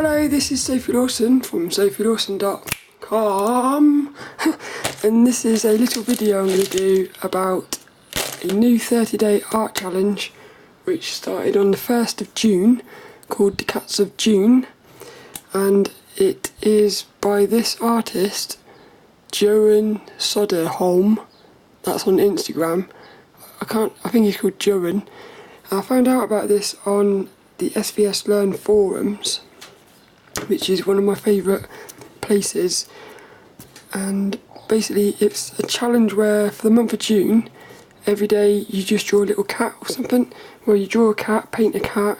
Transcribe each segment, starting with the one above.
Hello, this is Sophie Lawson from sophielawson.com and this is a little video I'm going to do about a new 30-day art challenge which started on the 1st of June called The Cats of June, and it is by this artist Johan Soderholm. That's on Instagram. I think he's called Johan. I found out about this on the SVSLearn forums, which is one of my favourite places, and basically it's a challenge where for the month of June every day you just draw a little cat or something, where you draw a cat, paint a cat,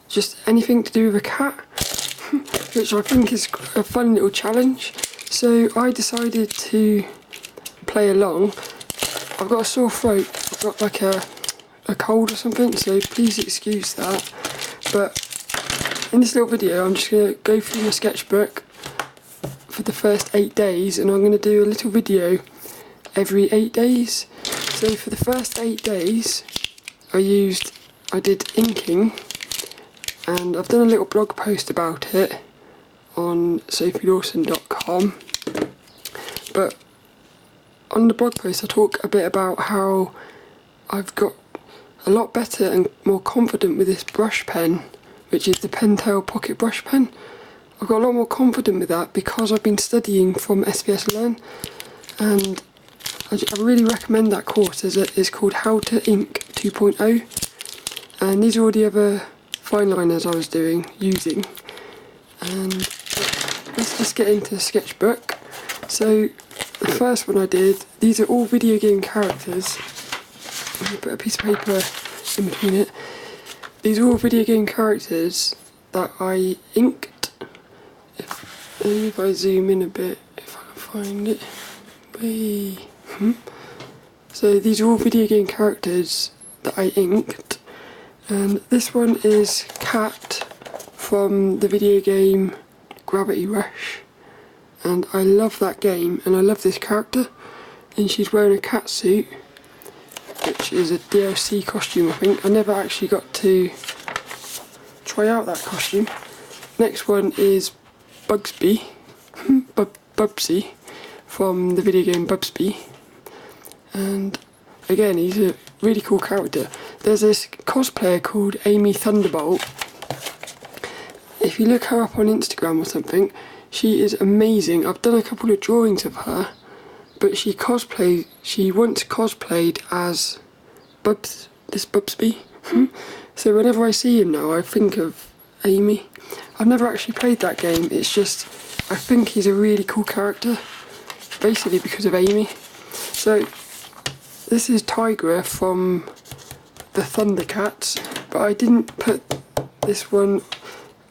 just anything to do with a cat which I think is a fun little challenge. So I decided to play along. I've got a sore throat, I've got like a cold or something, so please excuse that, but in this little video I'm just going to go through my sketchbook for the first 8 days, and I'm going to do a little video every 8 days. So for the first 8 days I did inking, and I've done a little blog post about it on sophielawson.com, but on the blog post I talk a bit about how I've got a lot better and more confident with this brush pen, which is the Pentel Pocket Brush Pen. I've got a lot more confident with that because I've been studying from SVSLearn, and I really recommend that course. It's called How to Ink 2.0, and these are all the other fine liners I was using. And let's just get into the sketchbook. So the first one I did, these are all video game characters. I'm going to put a piece of paper in between it. These are all video game characters that I inked. If I zoom in a bit, if I can find it. So these are all video game characters that I inked, and this one is Cat from the video game Gravity Rush, and I love that game and I love this character, and she's wearing a cat suit, which is a DLC costume I think. I never actually got to try out that costume. Next one is Bugsby, Bubsy from the video game Bubsby, and again he's a really cool character. There's this cosplayer called Amy Thunderbolt. If you look her up on Instagram or something, she is amazing. I've done a couple of drawings of her, but she once cosplayed as Bubsby. So whenever I see him now I think of Amy. I've never actually played that game, it's just I think he's a really cool character, basically because of Amy. So this is Tygra from the Thundercats, but I didn't put this one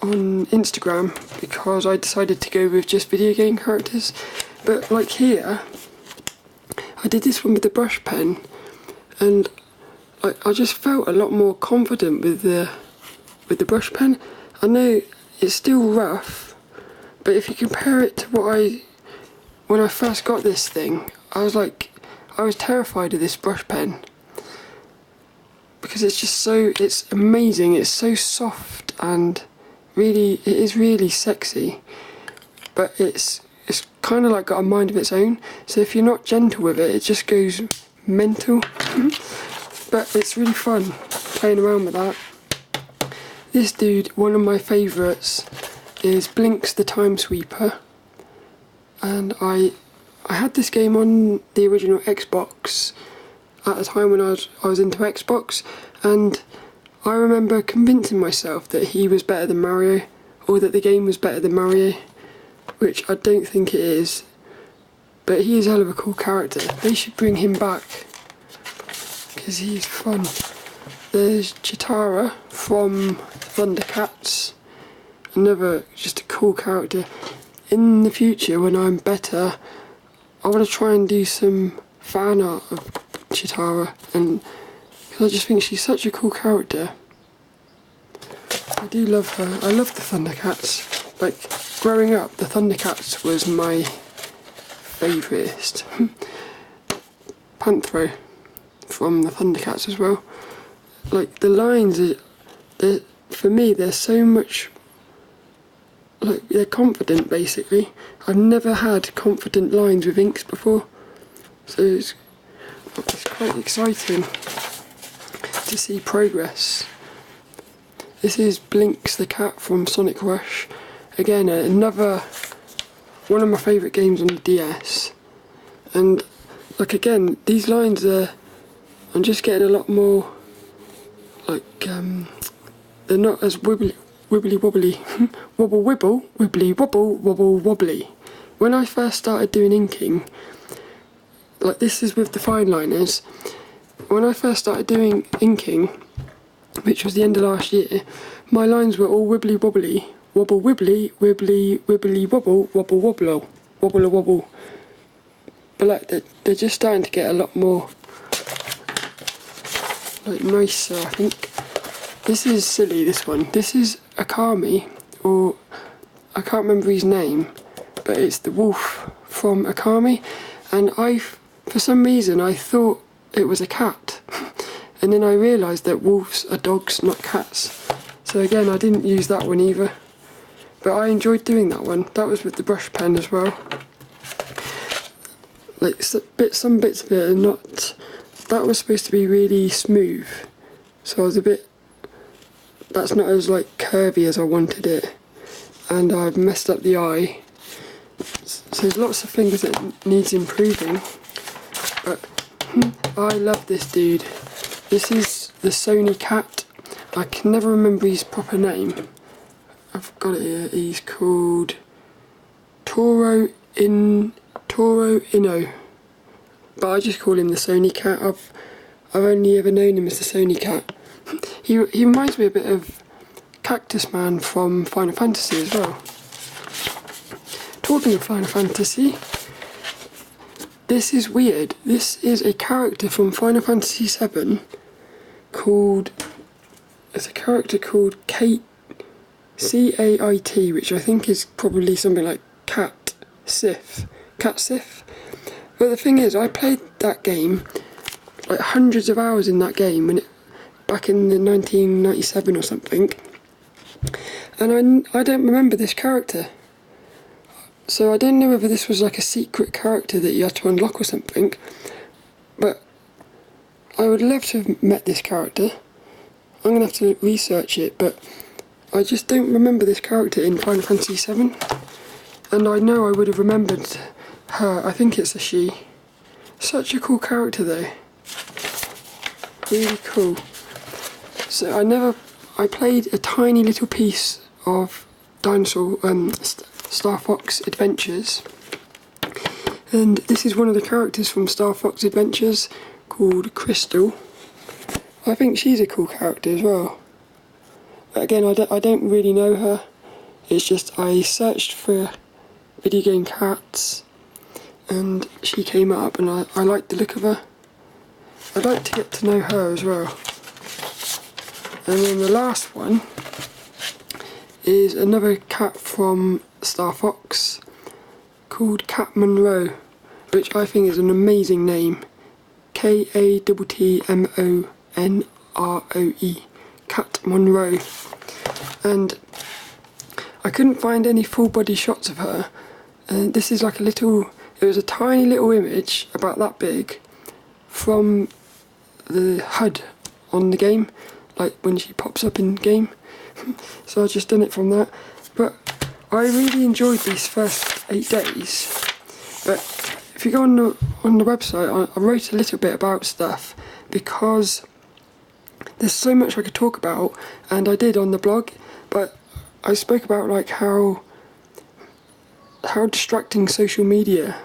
on Instagram because I decided to go with just video game characters. But like here, I did this one with the brush pen, and I just felt a lot more confident with the brush pen. I know it's still rough, but if you compare it to when I first got this thing, I was terrified of this brush pen because it's amazing. It's so soft and it is really sexy, but it's kind of like got a mind of its own. So if you're not gentle with it, it just goes mental. But it's really fun playing around with that. This dude, one of my favourites, is Linx the Time Sweeper, and I had this game on the original Xbox at the time when I was into Xbox, and I remember convincing myself that he was better than Mario, or that the game was better than Mario, which I don't think it is, but he is a hell of a cool character. They should bring him back because he's fun. There's Cheetara from Thundercats, another just a cool character. In the future, when I'm better, I want to try and do some fan art of Cheetara, and because I just think she's such a cool character. I do love her. I love the Thundercats. Like, growing up, the Thundercats was my favourite. Panthro from the Thundercats as well. Like, the lines, for me, they're so much like, they're confident basically. I've never had confident lines with inks before, so it's quite exciting to see progress. This is Linx the cat from Sonic Rush. Again, another one of my favourite games on the DS. And like again, these lines are, I'm just getting a lot more like they're not as wibbly wobbly wobble wibble wibbly wobble wobble wobbly. When I first started doing inking, like this is with the fine liners, when I first started doing inking, which was the end of last year, my lines were all wibbly wobbly, wobble wibbly, wibbly wibbly wobble, wobble wobble, wobble wobble. But like they're just starting to get a lot more like nicer, I think. This is silly, this one. This is Akami, or I can't remember his name, but it's the wolf from Akami, and for some reason I thought it was a cat. And then I realised that wolves are dogs, not cats. So again, I didn't use that one either. But I enjoyed doing that one. That was with the brush pen as well. Like some bits of it are not... That was supposed to be really smooth. So I was a bit... That's not as like curvy as I wanted it. And I've messed up the eye. So there's lots of things that needs improving. But I love this dude. This is the Sony cat. I can never remember his proper name. I've got it here. He's called Toro Inno. But I just call him the Sony cat. I've only ever known him as the Sony cat. He reminds me a bit of Cactus Man from Final Fantasy as well. Talking of Final Fantasy, this is weird. This is a character from Final Fantasy VII called... It's a character called Kate, C-A-I-T, which I think is probably something like Cat Sif. But the thing is, I played that game, like hundreds of hours in that game, back in the 1997 or something, and I don't remember this character. So I don't know whether this was like a secret character that you had to unlock or something, but I would love to have met this character. I'm going to have to research it, but I just don't remember this character in Final Fantasy VII, and I know I would have remembered her. I think it's a she. Such a cool character though. Really cool. So I played a tiny little piece of Star Fox Adventures, and this is one of the characters from Star Fox Adventures called Crystal. I think she's a cool character as well. But again, I don't really know her. It's just I searched for Videogame Cats and she came up, and I liked the look of her. I'd like to get to know her as well. And then the last one is another cat from Star Fox called Cat Monroe, which I think is an amazing name. K-A-T-T-M-O-N-R-O-E, Cat Monroe. And I couldn't find any full body shots of her, and this is like it was a tiny little image about that big from the HUD on the game, like when she pops up in game. So I just done it from that. But I really enjoyed these first 8 days. But if you go on the website, I wrote a little bit about stuff because there's so much I could talk about, and I did on the blog. But I spoke about like how distracting social media.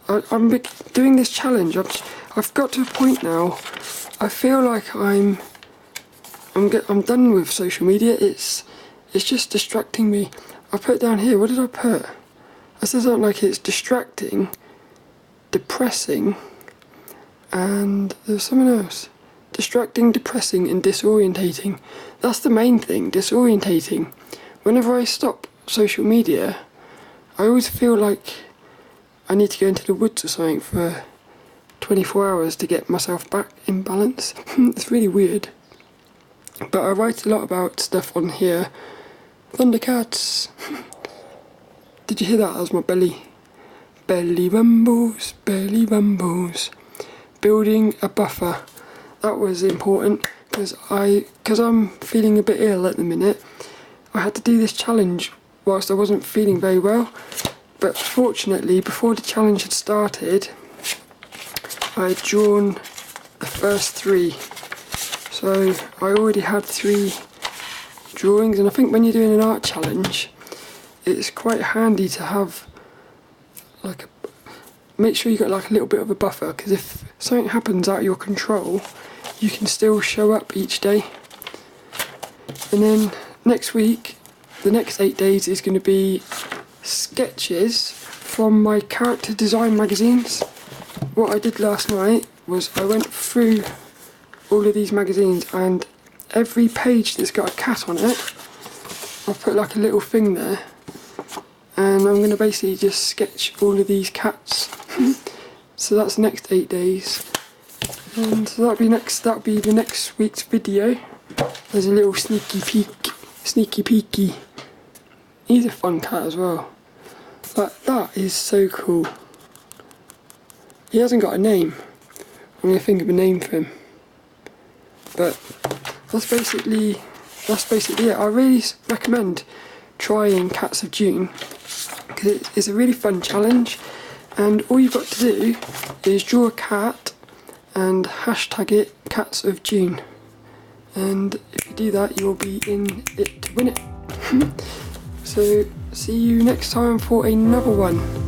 I'm doing this challenge. I've got to a point now. I feel like I'm done with social media. It's just distracting me. I put down here. What did I put? I said something like it's distracting, depressing, and there's something else. Distracting, depressing, and disorientating. That's the main thing. Disorientating. Whenever I stop social media, I always feel like I need to go into the woods or something for 24 hours to get myself back in balance. It's really weird. But I write a lot about stuff on here. Thundercats. Did you hear that? That was my belly. Belly rumbles, belly rumbles. Building a buffer. That was important because I'm feeling a bit ill at the minute. I had to do this challenge whilst I wasn't feeling very well. But fortunately, before the challenge had started, I had drawn the first 3. So I already had 3 drawings, and I think when you're doing an art challenge, it's quite handy to have like make sure you got like a little bit of a buffer, because if something happens out of your control, you can still show up each day. And then next week, the next 8 days is going to be sketches from my character design magazines. What I did last night was I went through all of these magazines, and every page that's got a cat on it, I'll put like a little thing there, and I'm going to basically just sketch all of these cats. So that's the next 8 days, and so that'll be the next week's video. There's a little sneaky peeky. He's a fun cat as well. But that is so cool. He hasn't got a name. I'm going to think of a name for him. But that's basically it. I really recommend trying Cats of June, because it's a really fun challenge, and all you've got to do is draw a cat and hashtag it Cats of June, and if you do that, you'll be in it to win it. So see you next time for another one.